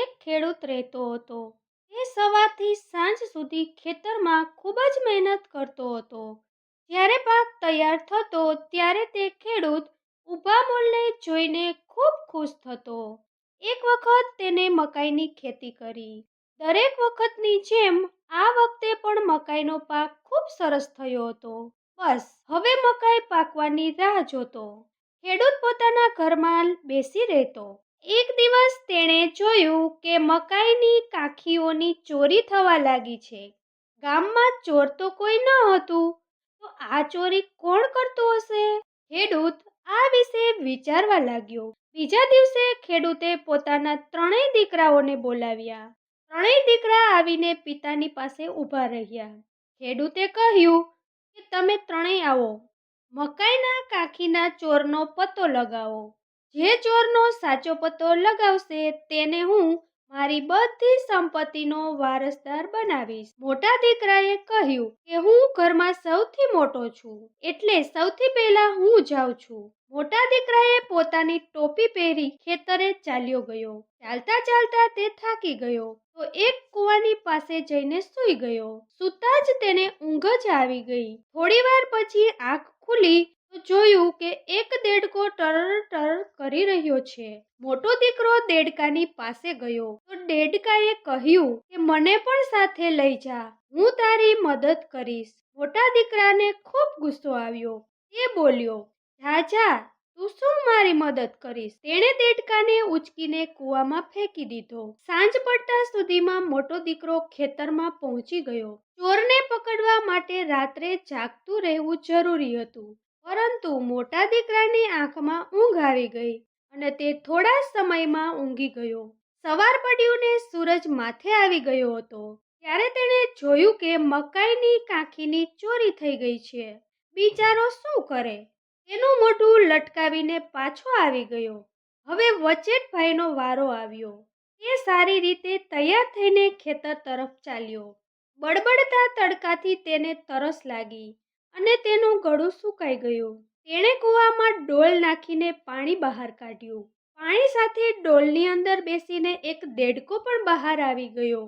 એક ખેડૂત રહેતો હતો. તે સવારથી સાંજ સુધી ખેતરમાં ખૂબ જ મહેનત કરતો હતો. જ્યારે પાક તૈયાર થતો ત્યારે તે ખેડૂત ઊભા મૂલને જોઈને ખૂબ ખુશ થતો. એક વખત તેને મકાઈની ખેતી કરી. દરેક વખતની જેમ આ વખતે પણ મકાઈનો પાક ખૂબ સરસ થયો હતો. બસ હવે મકાઈ પાકવાની રાહ જોતો. ખેડૂત પોતાના ઘરમાં બેસી રહેતો. એક દિવસ તેણે જોયું કે મકાઈની કાંખીઓની ચોરી થવા લાગી છે. ગામમાં ચોર તો કોઈ ન હતું, તો આ ચોરી કોણ કરતું હશે? ખેડૂત આ વિશે વિચારવા લાગ્યો. બીજા દિવસે ખેડૂતે પોતાના ત્રણેય દીકરાઓને બોલાવ્યા. ત્રણેય દીકરા આવીને પિતાની પાસે ઊભા રહ્યા. ખેડૂતે કહ્યું કે તમે ત્રણેય આવો, મકાઈના કાંખીના ચોરનો પત્તો લગાવો. જે ચોરનો સાચો પત્તો લગાવશે તેને હું મારી બધી સંપત્તિનો વારસદાર બનાવીશ. મોટા દીકરાએ કહ્યું કે હું ઘરમાં સૌથી મોટો છું, એટલે સૌથી પહેલા હું જાઉં છું. મોટા દીકરાએ પોતાની ટોપી પહેરી ખેતરે ચાલ્યો ગયો. ચાલતા ચાલતા તે થાકી ગયો તો એક કૂવાની પાસે જઈને સૂઈ ગયો. સૂતા જ તેને ઊંઘ જ આવી ગઈ. થોડીવાર પછી આંખ ખુલી તો જોયું કે એક દેડકો ટર ટર કરી રહ્યો છે. મોટો દીકરો દેડકાની પાસે ગયો તો દેડકાએ કહ્યું કે મને પણ સાથે લઈ જા, હું તારી મદદ કરીશ. મોટા દીકરાને ખૂબ ગુસ્સો આવ્યો. તે બોલ્યો, જા જા, તું શું મારી મદદ કરીશ? તેણે દેડકાને ઉંચકીને કૂવામાં ફેંકી દીધો. સાંજ પડતા સુધીમાં મોટો દીકરો ખેતરમાં પહોંચી ગયો. ચોરને પકડવા માટે રાત્રે જાગતું રહેવું જરૂરી હતું, પરંતુ મોટા દીકરાની આંખમાં ઊંઘ આવી ગઈ અને તે થોડા સમયમાં ઊંઘી ગયો. સવાર પડ્યું ને સૂરજ માથે આવી ગયો હતો. ત્યારે તેણે જોયું કે મકાઈની કાંખીની ચોરી થઈ ગઈ છે. બિચારો શું કરે? તેનું મોઢું લટકાવીને પાછો આવી ગયો. હવે વચેટભાઈનો વારો આવ્યો. તે સારી રીતે તૈયાર થઈને ખેતર તરફ ચાલ્યો. બળબડતા તડકાથી તેને તરસ લાગી અને તેનું ગળું સુકાઈ ગયું. તેણે કૂવામાં ડોલ નાખીને પાણી બહાર કાઢ્યું. પાણી સાથે ડોલની અંદર બેસીને એક દેડકો પણ બહાર આવી ગયો.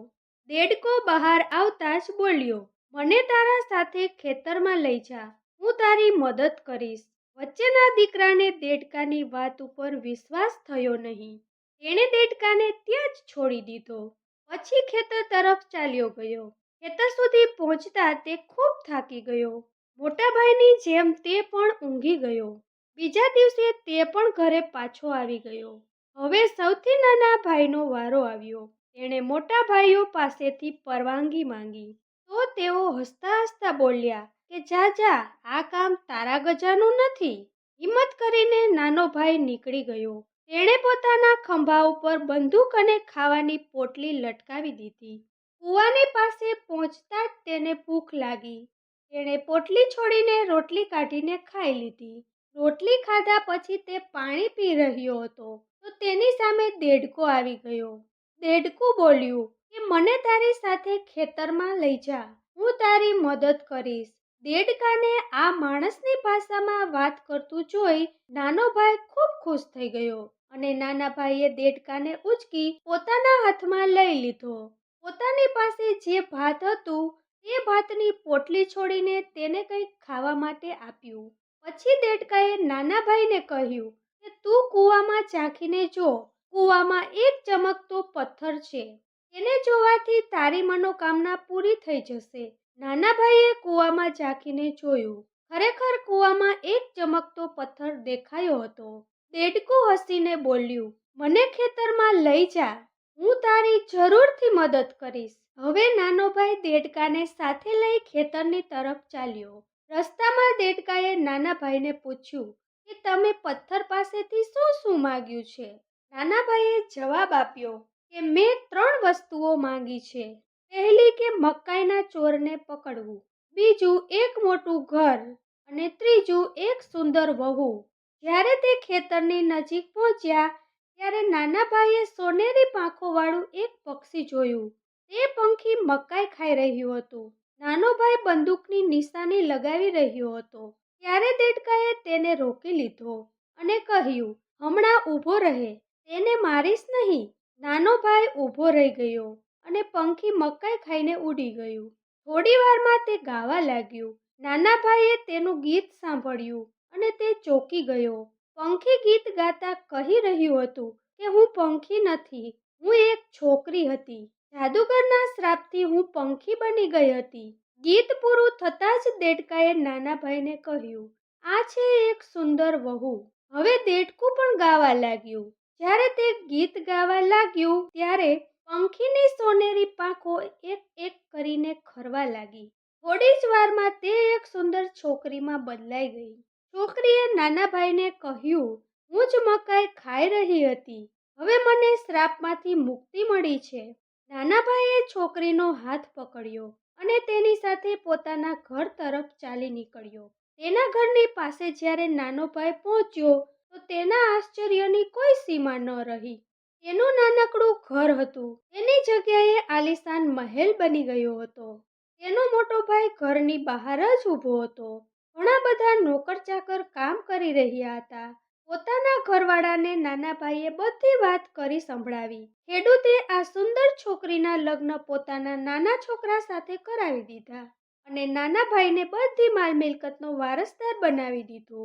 દેડકો બહાર આવતા જ બોલ્યો, મને તારા સાથે ખેતરમાં લઈ જા, હું તારી મદદ કરીશ. વચ્ચેના દીકરાને દેડકાની વાત ઉપર વિશ્વાસ થયો નહીં. તેણે દેડકાને ત્યાં જ છોડી દીધો. પછી ખેતર તરફ ચાલ્યો ગયો. ખેતર સુધી પહોંચતા તે ખૂબ થાકી ગયો. મોટા ભાઈની જેમ તે પણ ઊંઘી ગયો. બીજા દિવસે તે પણ ઘરે પાછો આવી ગયો. હવે સૌથી નાના ભાઈનો વારો આવ્યો. તેણે મોટા ભાઈઓ પાસેથી પરવાનગી માંગી તો તેઓ હસતા હસતા બોલ્યા કે જા જા, આ કામ તારા ગજાનું નથી. હિંમત કરીને નાનો ભાઈ નીકળી ગયો. તેણે પોતાના ખંભા ઉપર બંદૂક અને ખાવાની પોટલી લટકાવી દીધી. કૂવાની પાસે પહોંચતા જ તેને ભૂખ લાગી. તેણે પોટલી છોડીને રોટલી કાઢીને ખાઈ લીધી. રોટલી ખાધા પછી તે પાણી પી રહ્યો હતો તો તેની સામે દેડકો આવી ગયો. દેડકું બોલ્યું કે મને તારી સાથે ખેતરમાં લઈ જા, હું તારી મદદ કરીશ. દેડકાને આ માણસની ભાષામાં વાત કરતું જોઈ નાનો ભાઈ ખૂબ ખુશ થઈ ગયો અને નાના ભાઈએ દેડકાને ઉંચકી પોતાના હાથમાં લઈ લીધો. પોતાની પાસે જે ભાત હતું તે ભાતની પોટલી છોડીને તેને કંઈક ખાવા માટે આપ્યું. પછી દેડકાએ નાના ભાઈને કહ્યું કે તું કૂવામાં ઝાંખીને જો, કૂવામાં એક ચમકતો પથ્થર છે, તેને જોવાથી તારી મનોકામના પૂરી થઈ જશે. નાના ભાઈએ કૂવામાં ઝાંખીને જોયું. ખરેખર કૂવામાં એક ચમકતો પથ્થર દેખાયો હતો. દેડકું હસીને બોલ્યું, મને ખેતરમાં લઈ જા, હું તારી જરૂરથી મદદ કરીશ. હવે નાનો ભાઈ દેડકાને સાથે લઈ ખેતરની તરફ ચાલ્યો. રસ્તામાં દેડકાએ નાના ભાઈને પૂછ્યું કે તમે પથ્થર પાસેથી શું શું માંગ્યું છે? નાના ભાઈએ જવાબ આપ્યો કે મેં 3 વસ્તુઓ માંગી છે. પહેલી કે મકાઈના ચોરને પકડવું, બીજું એક મોટું ઘર અને ત્રીજું એક સુંદર વહુ. જ્યારે તે ખેતરની નજીક પહોંચ્યા ત્યારે નાના ભાઈએ સોનેરી પાંખોવાળું એક પક્ષી જોયું. તે પંખી મકાઈ ખાઈ રહ્યું હતું. નાનો ભાઈ બંદૂકની નિશાની લગાવી રહ્યો હતો. ત્યારે દેડકાએ તેને રોકી લીધો અને કહ્યું, હમણાં ઊભો રહે, તેને મારીશ નહીં. નાનો ભાઈ ઊભો રહી ગયો અને પંખી મકાઈ ખાઈને ઉડી ગયું. થોડી વારમાં તે ગાવા લાગ્યું. નાના ભાઈએ તેનું ગીત સાંભળ્યું અને તે ચોંકી ગયો. પંખી ગીત ગાતા કહી રહ્યું હતું કે હું પંખી નથી, હું એક છોકરી હતી. જાદુગરના શ્રાપથી હું પંખી બની ગઈ હતી. ગીત પૂરું થતાં જ દેડકાએ નાના ભાઈને કહ્યું, આ છે એક સુંદર વહુ. હવે દેડકું પણ ગાવા લાગ્યું. જ્યારે તે ગીત ગાવા લાગ્યું ત્યારે પંખીની સોનેરી પાંખો એક એક કરીને ખરવા લાગી. થોડી જ વારમાં તે એક સુંદર છોકરીમાં બદલાઈ ગઈ. છોકરીએ નાના ભાઈને કહ્યું, હું જ મકાઈ ખાઈ રહી હતી, હવે મને શ્રાપમાંથી મુક્તિ મળી છે. નાના ભાઈએ છોકરીનો હાથ પકડ્યો અને તેની સાથે પોતાના ઘર તરફ ચાલી નીકળ્યો. તેના ઘરની પાસે જ્યારે નાનો ભાઈ પહોંચ્યો તો તેના આશ્ચર્યની કોઈ સીમા ન રહી. તેનું નાનકડું ઘર હતું, તેની જગ્યાએ આલીશાન મહેલ બની ગયો હતો. તેનો મોટો ભાઈ ઘરની બહાર જ ઊભો હતો. ઘણા બધા નોકર ચાકર કામ કરી રહ્યા હતા. પોતાના ઘરવાળાને નાના ભાઈએ બધી વાત કરી સંભળાવી. ખેડૂતે આ સુંદર છોકરીના લગ્ન પોતાના નાના છોકરા સાથે કરાવી દીધા અને નાના ભાઈને બધી માલ મિલકતનો વારસદાર બનાવી દીધો.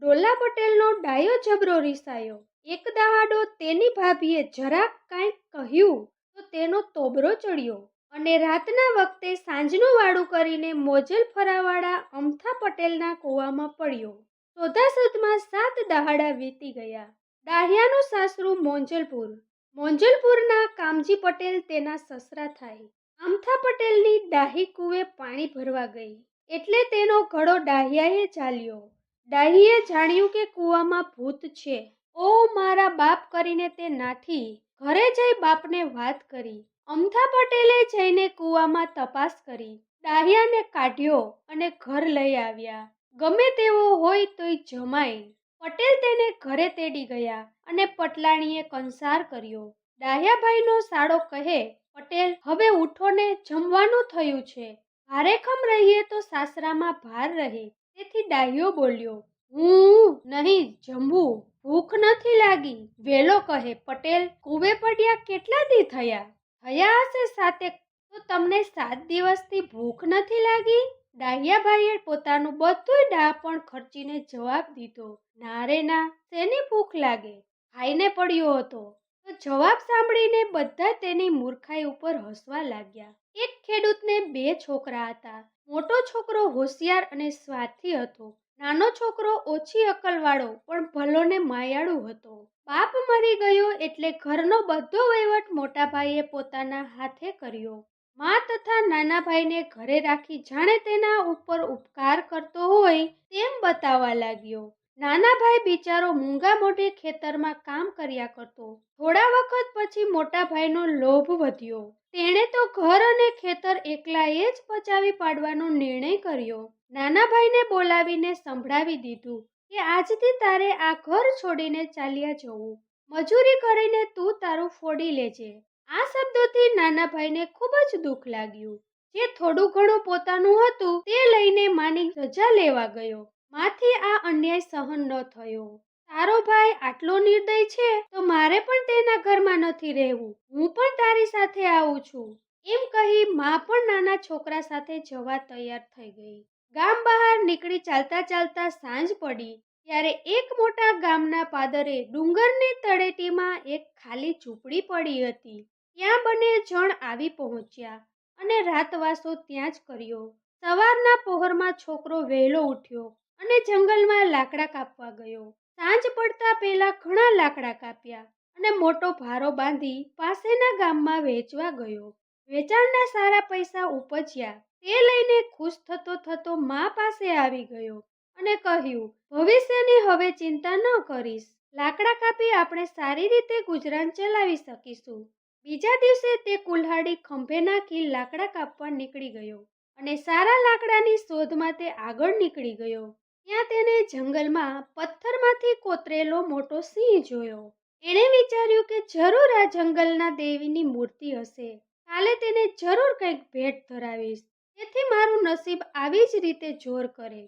ડોલા પટેલનો ડાયો જબરો રીસાયો. એક દહાડો તેની ભાભીએ જરાક કાંઈક કહ્યું તો તેનો તોબરો ચડ્યો અને રાતના વખતે સાંજનું વાળું કરીને મોજલ ફરાવાળા અમથા પટેલના કૂવામાં પડ્યો. શોધાશોધમાં 7 દહાડા વીતી ગયા. ડાહ્યાનું સાસરું મોંજલપુર. મોંજલપુરના કામજી પટેલ તેના સસરા થાય. અમથા પટેલની ડાહી કૂવે પાણી ભરવા ગઈ એટલે તેનો ઘડો ડાહ્યાએ ઝાલ્યો. ડાહીએ જાણ્યું કે કૂવામાં ભૂત છે. ઓ મારા બાપ કરીને તે નાઠી. ઘરે જઈ બાપને વાત કરી. અમથા પટેલે જઈને કૂવામાં તપાસ કરી. ડાહ્યાને કાઢ્યો અને ઘર લઈ આવ્યા. ગમે તેવો હોય તોય જમાય. પટેલ તેને ઘરે તેડી ગયા અને પટલાણીએ કંસાર કર્યો. ડાહ્યાભાઈનો સાળો કહે, પટેલ હવે ઉઠો ને, જમવાનું થયું છે. ભારેખમ રહીએ તો સાસરામાં ભાર રહે. તેથી ડાહ્યો બોલ્યો, હું નહીં જમવું, ભૂખ નથી લાગી. વેલો કહે, પટેલ કૂવે પડ્યા કેટલા દી થયા? થયા હશે 7 તો તમને 7 દિવસથી ભૂખ નથી લાગી? ડાહ્યાભાઈએ પોતાનું બધુંય ડાહપણ ખર્ચીને જવાબ દીધો, ના રે ના, શેની ભૂખ લાગે, ખાઈને પડ્યો હતો. તો જવાબ સાંભળીને બધા તેની મૂર્ખાઈ ઉપર હસવા લાગ્યા. એક ખેડૂતને 2 છોકરા હતા. મોટો છોકરો હોશિયાર અને સ્વાર્થી હતો. નાનો છોકરો ઓછી અકલવાળો પણ ભલો ને માયાળુ હતો. બાપ મરી ગયો એટલે ઘરનો બધો વહીવટ મોટા ભાઈએ પોતાના હાથે કર્યો. મા તથા નાના ભાઈને ઘરે રાખી જાણે તેના ઉપર ઉપકાર કરતો હોય તેમ બતાવવા લાગ્યો. નાના ભાઈ બિચારો મૂંગા મોઢે ખેતરમાં કામ કર્યા કરતો. થોડા વખત પછી મોટા ભાઈનો લોભ વધ્યો. તેણે તો ઘર અને ખેતર એકલાએ જ પચાવી પાડવાનો નિર્ણય કર્યો. નાના ભાઈને બોલાવીને સંભળાવી દીધું કે આજથી તારે આ ઘર છોડીને ચાલ્યા જવું. મજૂરી કરીને તું તારું ફોડી લેજે. આ શબ્દોથી નાના ભાઈને ખૂબ જ દુઃખ લાગ્યું. જે થોડું ઘણું પોતાનું હતું તે લઈને માની રજા લેવા ગયો. માથી આ અન્યાય સહન ન થયો. તારો ભાઈ આટલો નિર્દય છે તો મારે પણ તેના ઘરમાં નથી રહેવું. હું પણ તારી સાથે આવું છું. એમ કહી મા પણ નાના છોકરા સાથે જવા તૈયાર થઈ ગઈ. ગામ બહાર નીકળી ચાલતા ચાલતા સાંજ પડી ત્યારે એક મોટા ગામના પાદરે ડુંગરની તળેટીમાં એક ખાલી ઝૂંપડી પડી હતી. ત્યાં બંને જણ આવી પહોંચ્યા અને રાતવાસો ત્યાં જ કર્યો. સવારના પહોરમાં છોકરો વહેલો ઉઠ્યો અને જંગલમાં લાકડા કાપવા ગયો. સાંજ પડતા પહેલા ઘણા લાકડા કાપ્યા અને મોટો ભારો બાંધી પાસેના ગામમાં વેચવા ગયો. વેચાણના સારા પૈસા ઉપજ્યા. તે લઈને ખુશ થતો થતો મા પાસે આવી ગયો અને કહ્યું, ભવિષ્યની હવે ચિંતા ન કરીશ. લાકડા કાપી આપણે સારી રીતે ગુજરાન ચલાવી શકીશું. બીજા દિવસે તે કુલ્હાડી ખંભે નાખી લાકડા કાપવા નીકળી ગયો અને સારા લાકડાની શોધમાં તે આગળ નીકળી ગયો. ત્યાં તેને જંગલમાં પથ્થરમાંથી કોતરેલો મોટો સિંહ જોયો. એણે વિચાર્યું કે જરૂર આ જંગલના દેવીની મૂર્તિ હશે. કાલે તેને જરૂર કંઈક ભેટ ધરાવીશ. તેથી મારું નસીબ આવી જ રીતે જોર કરે.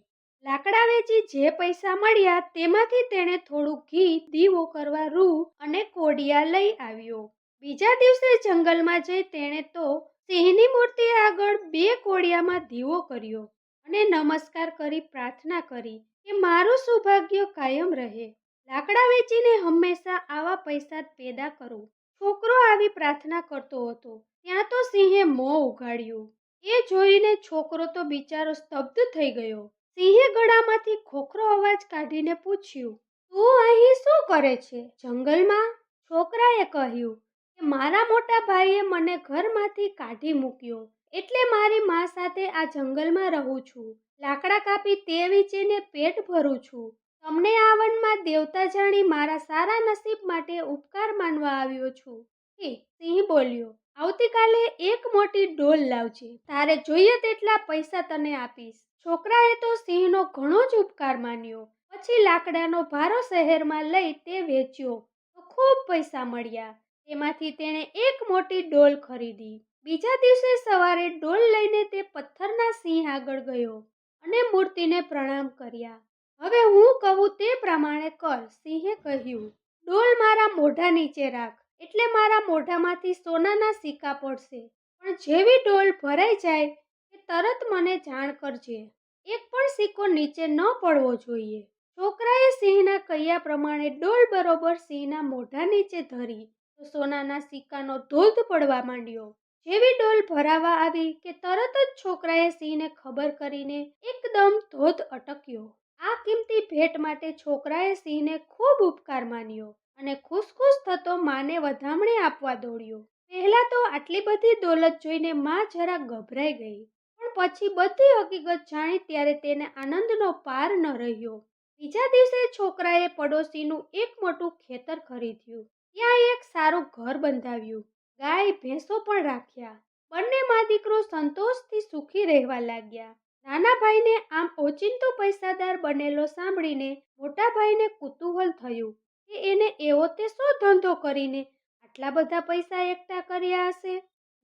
લાકડા વેચી જે પૈસા મળ્યા તેમાંથી તેણે થોડું ઘી, દીવો કરવા રૂ અને કોડિયા લઈ આવ્યો. બીજા દિવસે જંગલમાં જઈ તેણે તો સિંહની મૂર્તિ આગળ 2 કોડિયામાં દીવો કર્યો અને નમસ્કાર કરી પ્રાર્થના કરી કે મારું સૌભાગ્ય કાયમ રહે. લાકડા વેચીને હંમેશા આવા પૈસા જ પેદા કરું. છોકરો આવી પ્રાર્થના કરતો હતો ત્યાં તો સિંહે મોં ઉઘાડ્યું. એ જોઈને છોકરો તો બિચારો સ્તબ્ધ થઈ ગયો. સિંહે ગળામાંથી ખોખરો અવાજ કાઢીને પૂછ્યું, તું અહીં શું કરે છે જંગલમાં? છોકરાએ કહ્યું કે મારા મોટા ભાઈએ મને ઘરમાંથી કાઢી મૂક્યો એટલે મારી મા સાથે આ જંગલમાં રહું છું. લાકડા કાપી તે વેચીને પેટ ભરું છું. તમને આ વનમાં દેવતા જાણી મારા સારા નસીબ માટે ઉપકાર માનવા આવ્યો છું. સિંહ બોલ્યો, આવતીકાલે એક મોટી ડોલ લાવજે. તારે જોઈએ તેટલા પૈસા તને આપીશ. છોકરાએ તો સિંહનો ઘણો જ ઉપકાર માન્યો. પછી લાકડાનો ભારો શહેરમાં લઈ તે વેચ્યો તો ખૂબ પૈસા મળ્યા. તેમાંથી તેણે એક મોટી ડોલ ખરીદી. બીજા દિવસે સવારે ડોલ લઈને તે પથ્થરના સિંહ આગળ ગયો અને મૂર્તિને પ્રણામ કર્યા. હવે હું કહું તે પ્રમાણે કર, સિંહે કહ્યું. ડોલ મારા મોઢા નીચે રાખ એટલે મારા મોઢામાંથી સોનાના સિક્કા પડશે. પણ જેવી ડોલ ભરાઈ જાય કે તરત મને જાણ કરજે. એક પણ સિક્કો નીચે ન પડવો જોઈએ. છોકરાએ સિંહના કહ્યા પ્રમાણે ડોલ બરોબર સિંહના મોઢા નીચે ધરી તો સોનાના સિક્કાનો ધોધ પડવા માંડ્યો. જેવી ડોલ ભરાવા આવી કે તરત જ છોકરાએ સિંહને ખબર કરીને એકદમ ધોધ અટક્યો. આ કિંમતી ભેટ માટે છોકરાએ સિંહને ખૂબ ઉપકાર માન્યો અને ખુશ થતો માને વધામણી આપવા દોડ્યો. પહેલા તો આટલી બધી દોલત જોઈને માં જરા ગભરાઈ ગઈ, પણ પછી બધી હકીકત જાણી ત્યારે તેને આનંદનો પાર ન રહ્યો. બીજા દિવસે છોકરાએ પડોશીનું એક મોટું ખેતર ખરીદ્યું. ત્યાં એક સારું ઘર બંધાવ્યું. ગાય ભેંસો પણ રાખ્યા. બંને મા દીકરો સંતોષથી સુખી રહેવા લાગ્યા. નાના ભાઈને આમ ઓચિંતો પૈસાદાર બનેલો સાંભળીને મોટા ભાઈને કુતૂહલ થયું કે એને એવો તે શો ધંધો કરીને આટલા બધા પૈસા એકઠા કર્યા હશે.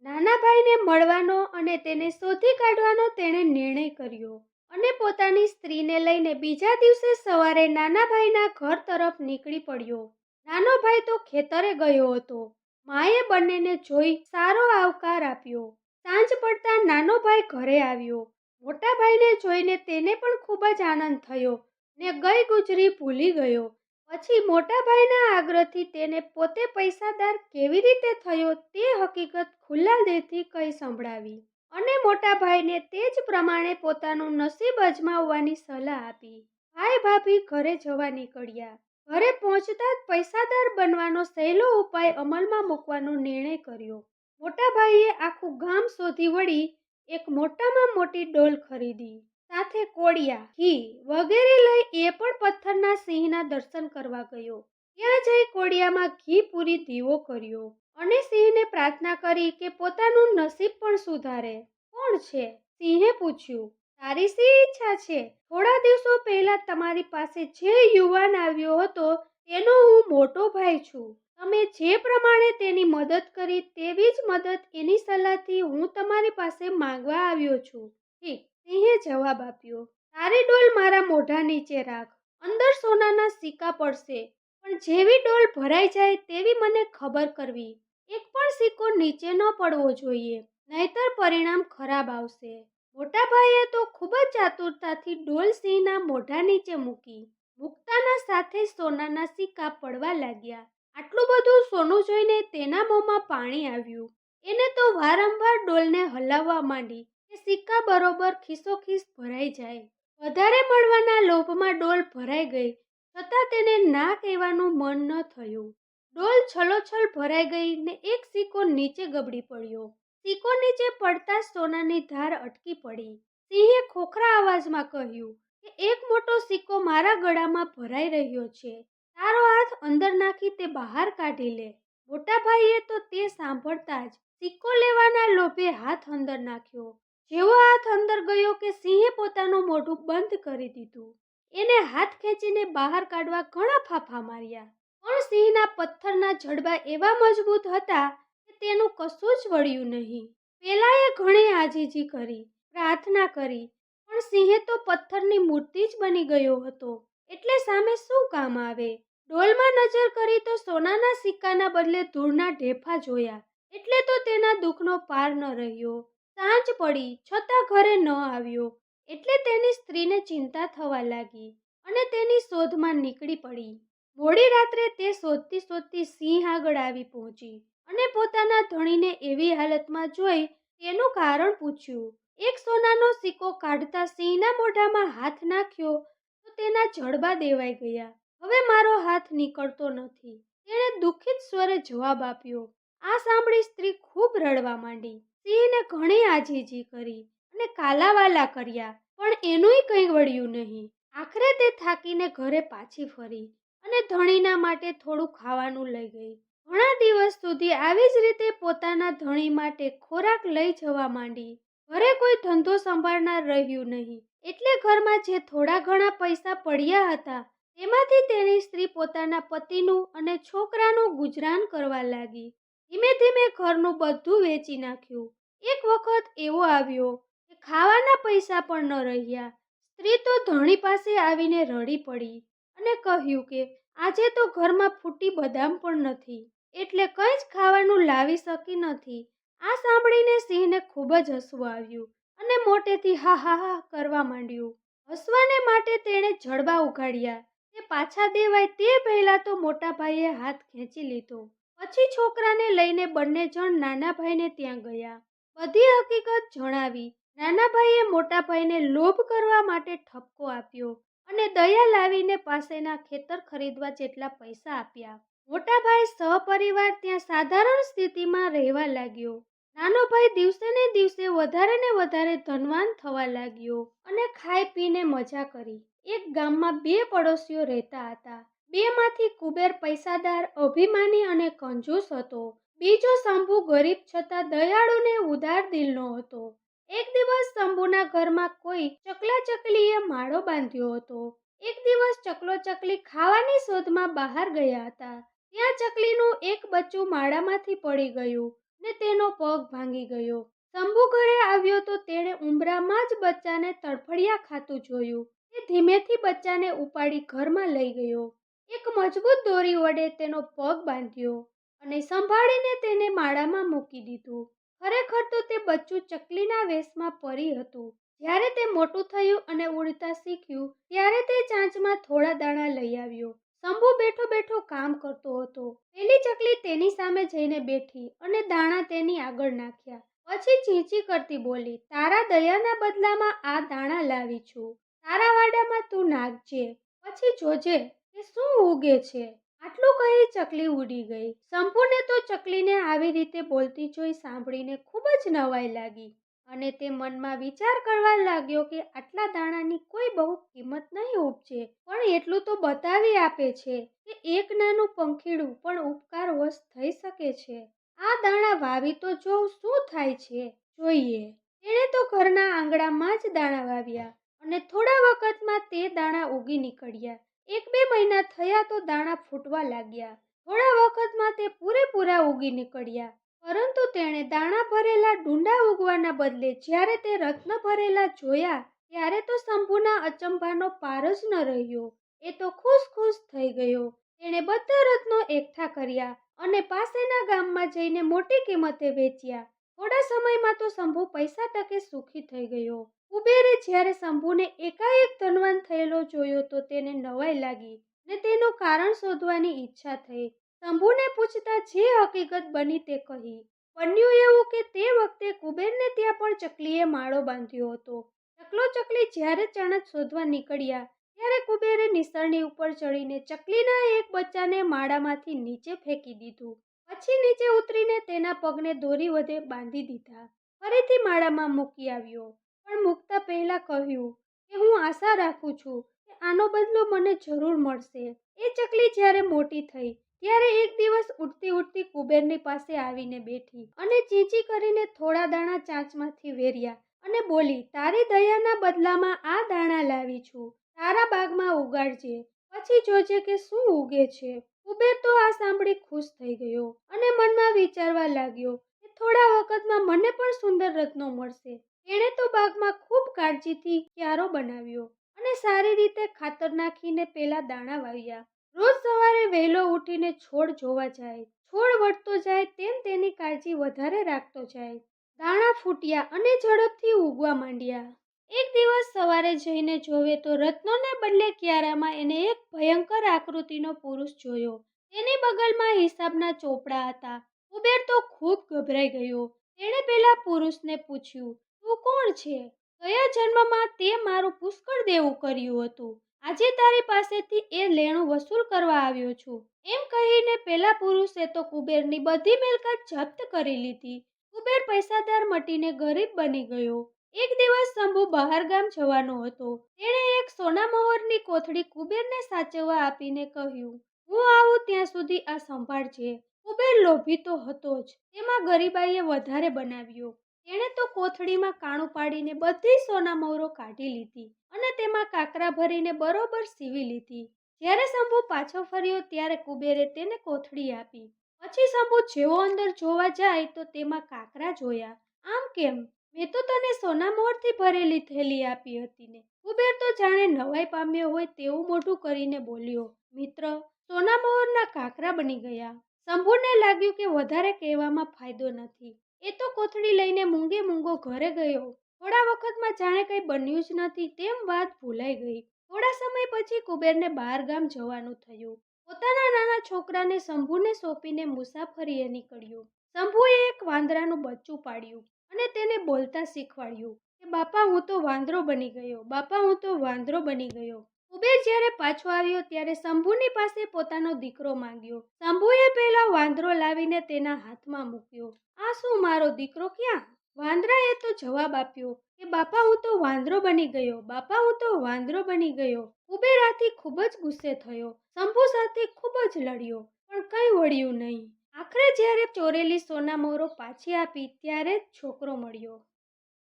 નાના ભાઈને મળવાનો અને તેને શોધી કાઢવાનો તેણે નિર્ણય કર્યો અને પોતાની સ્ત્રીને લઈને બીજા દિવસે સવારે નાના ભાઈના ઘર તરફ નીકળી પડ્યો. નાનો ભાઈ તો ખેતરે ગયો હતો. માએ બંનેને જોઈ સારો આવકાર આપ્યો. સાંજ પડતા નાનો ભાઈ ઘરે આવ્યો. મોટા ભાઈને જોઈને તેને પણ ખૂબ જ આનંદ થયો ને ગઈ ગુજરી ભૂલી ગયો. પછી મોટા ભાઈના આગ્રહથી તેને પોતે પૈસાદાર કેવી રીતે થયો તે હકીકત ખુલ્લા દિલથી કહી સંભળાવી અને મોટા ભાઈને તે જ પ્રમાણે પોતાનું નસીબ અજમાવવાની સલાહ આપી. ભાઈ ભાભી ઘરે જવા નીકળ્યા. ઘરે પહોંચતા જ પૈસાદાર બનવાનો સહેલો ઉપાય અમલમાં મૂકવાનો નિર્ણય કર્યો. મોટા ભાઈએ આખું ગામ શોધી વળી એક મોટામાં મોટી ડોલ ખરીદી. સાથે કોડિયા, ઘી વગેરે લઈ એ પણ પથ્થરના સિંહના દર્શન કરવા ગયો. ત્યાં જઈ કોડિયામાં ઘી પૂરી દીવો કર્યો અને સિંહને પ્રાર્થના કરી કે પોતાનું નસીબ પણ સુધારે. કોણ છે? સિંહે પૂછ્યું. તારી શી ઈચ્છા છે? થોડા દિવસો પહેલા તમારી પાસે જે યુવાન આવ્યો હતો તેનો હું મોટો ભાઈ છું. તમે જે પ્રમાણે તેની મદદ કરી તેવી જ મદદ એની સલાહથી હું તમારી પાસે માંગવા આવ્યો છું. ઠીક, સિંહે જવાબ આપ્યો. તારી ડોલ મારા મોઢા નીચે રાખ. અંદર સોનાના સિક્કા પડશે, પણ જેવી ડોલ ભરાઈ જાય તેવી મને ખબર કરવી. એક પણ સિક્કો નીચે ન પડવો જોઈએ, નહીતર પરિણામ ખરાબ આવશે. મોટા ભાઈએ તો ખૂબ જ ચાતુરતાથી ડોલ સિંહના મોઢા નીચે મૂકી. મૂકતાના સાથે સોનાના સિક્કા પડવા લાગ્યા. આટલું બધું સોનું જોઈને તેના મોંમાં પાણી આવ્યું. એને તો વારંવાર ડોલને હલાવવા માંડી કે સિક્કા બરોબર ખીસોખીસ ભરાઈ જાય. વધારે મળવાના લોભમાં ડોલ ભરાઈ ગઈ, છતાં તેને ના કહેવાનું મન ન થયું. ડોલ છલોછલ ભરાઈ ગઈ ને એક સિક્કો નીચે ગબડી પડ્યો. સિક્કો નીચે પડતા સોનાની ધાર અટકી પડી. સિંહે ખોખરા અવાજમાં કહ્યું કે એક મોટો સિક્કો મારા ગળામાં ભરાઈ રહ્યો છે. તારો હાથ અંદર નાખી તે બહાર કાઢી લે. મોટા ભાઈએ તો તે સાંભળતા જ સિક્કો લેવાના લોભે હાથ અંદર નાખ્યો. જેવો હાથ અંદર ગયો કે સિંહે પોતાનું મોઢું બંધ કરી દીધું. એને હાથ ખેંચીને બહાર કાઢવા ઘણા ફાંફા માર્યા, પણ સિંહના પથ્થરના જડબા એવા મજબૂત હતા કે તેનું કશું જ વળ્યું નહીં. પેલાએ ઘણી આજીજી કરી, પ્રાર્થના કરી, પણ સિંહે તો પથ્થરની મૂર્તિ જ બની ગયો હતો એટલે સામે શું કામ આવે. ડોલમાં નજર કરી તો સોનાના સિક્કાના બદલે ધૂળના ઢેફા જોયા. એટલે તો તેના દુઃખનો પાર ન રહ્યો. સાંજ પડી છતાં ઘરે ન આવ્યો. એટલે તેની સ્ત્રીને ચિંતા થવા લાગી અને તેની શોધમાં નીકળી પડી. મોડી રાત્રે તે શોધતી શોધતી સિંહ આગળ આવી પહોંચી અને પોતાના ધણીને એવી હાલતમાં જોઈ તેનું કારણ પૂછ્યું. એક સોનાનો સિક્કો કાઢતા સિંહના મોઢામાં હાથ નાખ્યો તો તેના જડબા દેવાઈ ગયા. હવે મારો હાથ નીકળતો નથી, તેણે દુઃખિત સ્વરે જવાબ આપ્યો. આ સાંભળી સ્ત્રી ખૂબ રડવા માંડી. સિંહને ઘણી આજીજી કરી અને કાલાવાલા કર્યા, પણ એનુંય કંઈ વળ્યું નહીં. આખરે તે થાકીને ઘરે પાછી ફરી અને ધણીના માટે થોડું ખાવાનું લઈ ગઈ. ઘણા દિવસ સુધી આવી જ રીતે પોતાના ધણી માટે ખોરાક લઈ જવા માંડી. ઘરે કોઈ ધંધો સંભાળનાર રહ્યું નહીં, એટલે ઘરમાં જે થોડા ઘણા પૈસા પડ્યા હતા તેમાંથી તેની સ્ત્રી પોતાના પતિનું અને છોકરાનું ગુજરાન કરવા લાગી. ધીમે ધીમે ઘરનું બધું વેચી નાખ્યું. એક વખત એવો આવ્યો કે ખાવાના પૈસા પણ ન રહ્યા. સ્ત્રી તો ધણી પાસે આવીને રડી પડી અને કહ્યું કે આજે તો ઘરમાં ફૂટી બદામ પણ નથી, એટલે કંઈ જ ખાવાનું લાવી શકી નથી. આ સાંભળીને સિંહને ખૂબ જ હસવું આવ્યું અને મોટેથી હા હા હા કરવા માંડ્યું. હસવાને માટે તેણે જડબા ઉઘાડ્યા. તે પાછા દેવાય તે પહેલા તો મોટા ભાઈએ હાથ ખેંચી લીધો. પછી છોકરાને લઈને બંને જણ નાના ભાઈને ત્યાં ગયા. બધી હકીકત જણાવી. નાના ભાઈએ મોટા ભાઈને લોભ કરવા માટે ઠપકો આપ્યો અને દયા લાવીને પાસેના ખેતર ખરીદવા જેટલા પૈસા આપ્યા. મોટા ભાઈ સહપરિવાર ત્યાં સાધારણ સ્થિતિમાં રહેવા લાગ્યો. નાનો ભાઈ દિવસે ને દિવસે વધારે ને વધારે ધનવાન થવા લાગ્યો અને ખાઈ પીને મજા કરી. એક ગામમાં બે પડોશીઓ રહેતા હતા. બેમાંથી કુબેર પૈસાદાર, અભિમાની અને કંજૂસ હતો. બીજો શંભુ ગરીબ છતાં દયાળુ ને ઉદાર દિલનો હતો. એક દિવસ શંભુના ઘરમાં કોઈ ચકલા ચકલીએ માળો બાંધ્યો હતો. એક દિવસ ચકલો ચકલી ખાવાની શોધમાં બહાર ગયા હતા. ત્યાં ચકલીનું એક બચ્ચું માળામાંથી પડી ગયું ને તેનો પગ ભાંગી ગયો. શંભુ ઘરે આવ્યો તો તેણે ઉંબરામાં જ બચ્ચાને તડફડિયા ખાતું જોયું. તે ધીમેથી બચ્ચાને ઉપાડી ઘરમાં લઈ ગયો. એક મજબૂત દોરી વડે તેનો પગ બાંધ્યો અને સંભાળીને તેને માળામાં મૂકી દીધું. ખરેખર તો તે બચ્ચું ચકલીના વેશમાં પરી હતું. જ્યારે તે મોટું થયું અને ઉડતા શીખ્યું ત્યારે તે ચાંચમાં થોડા દાણા લઈ આવ્યો. શંભુ બેઠો બેઠો કામ કરતો હતો. પેલી ચકલી તેની સામે જઈને બેઠી અને દાણા તેની આગળ નાખ્યા. પછી ચીંચી કરતી બોલી, તારા દયાના બદલામાં આ દાણા લાવી છું. તારા વાડામાં તું નાખજે, પછી જોજે કે શું ઉગે છે. આટલું કહી ચકલી ઉડી ગઈ. શંભુને તો ચકલીને આવી રીતે બોલતી જોઈ સાંભળીને ખૂબ જ નવાઈ લાગી અને તે મનમાં વિચાર કરવા લાગ્યો કે આટલા દાણાની કોઈ બહુ કિંમત નહીં ઉપજે, પણ એટલું તો બતાવી આપે છે કે એક નાનું પંખીડું પણ ઉપકારવશ થઈ શકે છે. આ દાણા વાવી તો જોઉં શું થાય છે, જોઈએ. તેણે તો ઘરના આંગણામાં જ દાણા વાવ્યા અને થોડા વખતમાં તે દાણા ઉગી નીકળ્યા. 1-2 મહિના થયા તો દાણા ફૂટવા લાગ્યા. થોડા વખતમાં તે પૂરેપૂરા ઉગી નીકળ્યા. પરંતુ તેણે દાણા ભરેલા ડુંડા ઉગવાના બદલે જ્યારે તે રત્ન ભરેલા જોયા ત્યારે તો શંભુના અચંભાનો પાર જ ન રહ્યો. એ તો ખુશ થઈ ગયો. તેણે બધા રત્નો એકઠા કર્યા અને પાસેના ગામમાં જઈને મોટી કિંમતે વેચ્યા. થોડા સમયમાં તો શંભુ પૈસા ટકે સુખી થઈ ગયો. કુબેરે જ્યારે શંભુને એકાએક ધનવાન થયેલો જોયો તો તેને નવાઈ લાગી ને તેનું કારણ શોધવાની ઈચ્છા થઈ. શંભુને પૂછતા જે હકીકત બની તે કહી. બન્યું એવું કે તે વખતે કુબેરને ત્યાં પણ ચકલીએ માળો બાંધ્યો હતો. ચકલો ચકલી જ્યારે ચણચ શોધવા નીકળ્યા ત્યારે કુબેરે નિસરણી ઉપર ચડીને ચકલીના એક બચ્ચાને માળામાંથી નીચે ફેંકી દીધું. પછી નીચે ઉતરીને તેના પગને દોરી વડે બાંધી દીધા. ફરીથી માળામાં મૂકી આવ્યો, પણ મૂકતા પહેલા કહ્યું કે હું આશા રાખું છું કે આનો બદલો મને જરૂર મળશે. એ ચકલી જ્યારે મોટી થઈ ત્યારે એક દિવસ ઉડતી ઉડતી કુબેરની પાસે આવીને બેઠી અને ચીંચી કરીને થોડા દાણા ચાંચમાંથી વેર્યા અને બોલી, તારી દયાના બદલામાં આ દાણા લાવી છું. તારા બાગમાં ઉગાડજે, પછી જોજે કે શું ઉગે છે. કુબેર તો આ સાંભળી ખુશ થઈ ગયો અને મનમાં વિચારવા લાગ્યો કે થોડા વખતમાં મને પણ સુંદર રત્નો મળશે. તેણે તો બાગમાં ખૂબ કાળજીથી ક્યારો બનાવ્યો અને સારી રીતે ખાતર નાખીને પેલા દાણા વાવ્યા. રોજ સવારે વહેલો ઉઠીને છોડ જોવા જાય. છોડ વધતો જાય તેમ તેની કાળજી વધારે રાખતો જાય. દાણા ફૂટ્યા અને ઝડપથી ઉગવા માંડ્યા. એક દિવસ સવારે જઈને જોવે તો રત્નોને બદલે ક્યારામાં એને એક ભયંકર આકૃતિનો પુરુષ જોયો. તેની બગલમાં હિસાબના ચોપડા હતા. કુબેર તો ખૂબ ગભરાઈ ગયો. તેણે પેલા પુરુષને પૂછ્યું, તું કોણ છે? ગયા જન્મમાં તે મારું પુષ્કળ દેવું કર્યું હતું. આજે તારી પાસેથી એ લેણું વસૂલ કરવા આવ્યો છું. એમ કહીને પેલા પુરુષે તો કુબેરની બધી મિલકત જપ્ત કરી લીધી. કુબેર પૈસાદાર મટીને ગરીબ બની ગયો. એક દિવસ શંભુ બહારગામ જવાનો હતો. તેણે એક સોનામહોરની કોથળી કુબેરને સાચવવા આપીને કહ્યું, હું આવું ત્યાં સુધી આ સંભાળજે. કુબેર લોભી તો હતો જ, તેમાં ગરીબાઈએ વધારે બનાવ્યો. તેણે તો કોથળીમાં કાણું પાડીને બધી સોનામહોરો કાઢી લીધી અને તેમાં કાકરા ભરીને બરોબર સીવી લીધી. જ્યારે શંભુ પાછો ફર્યો ત્યારે કુબેરે તેને કોથળી આપી. પછી શંભુ જેવો અંદર જોવા જાય તો તેમાં કાકરા જોયા. આમ કેમ? મેં તો તને સોનામહોરથી ભરેલી થેલી આપી હતી ને? કુબેર તો જાણે નવાઈ પામ્યો હોય તેવું મોઢું કરીને બોલ્યો, મિત્ર, સોનામહોરના કાકરા બની ગયા. શંભુને લાગ્યું કે વધારે કહેવામાં ફાયદો નથી. એ તો કોથળી લઈને મૂંગે મૂંગો ઘરે ગયો. થોડા વખતમાં જાણે કંઈ બન્યું જ નથી તેમ વાત ભૂલાઈ ગઈ. થોડા સમય પછી કુબેરને બહારગામ જવાનું થયું. પોતાના નાના છોકરાને શંભુને સોંપીને મુસાફરીએ નીકળ્યો. શંભુએ એક વાંદરાનું બચ્ચું પાડ્યું અને તેને બોલતા શીખવાડ્યું કે બાપા હું તો વાંદરો બની ગયો, બાપા હું તો વાંદરો બની ગયો. કુબેર જ્યારે પાછો આવ્યો ત્યારે શંભુની પાસે પોતાનો દીકરો માંગ્યો. શંભુએ પેલો વાંદરો લાવીને તેના હાથમાં મૂક્યો. આ શું, મારો દીકરો ક્યાં? વાંદરાએ તો જવાબ આપ્યો કે બાપા હું તો વાંદરો બની ગયો, બાપા હું તો વાંદરો બની ગયો. કુબેર આથી ખૂબ જ ગુસ્સે થયો. શંભુ સાથે ખૂબ જ લડ્યો, પણ કંઈ વળ્યું નહીં. આખરે જ્યારે ચોરેલી સોનામહોરો પાછી આપી ત્યારે જ છોકરો મળ્યો.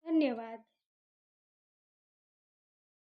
ધન્યવાદ.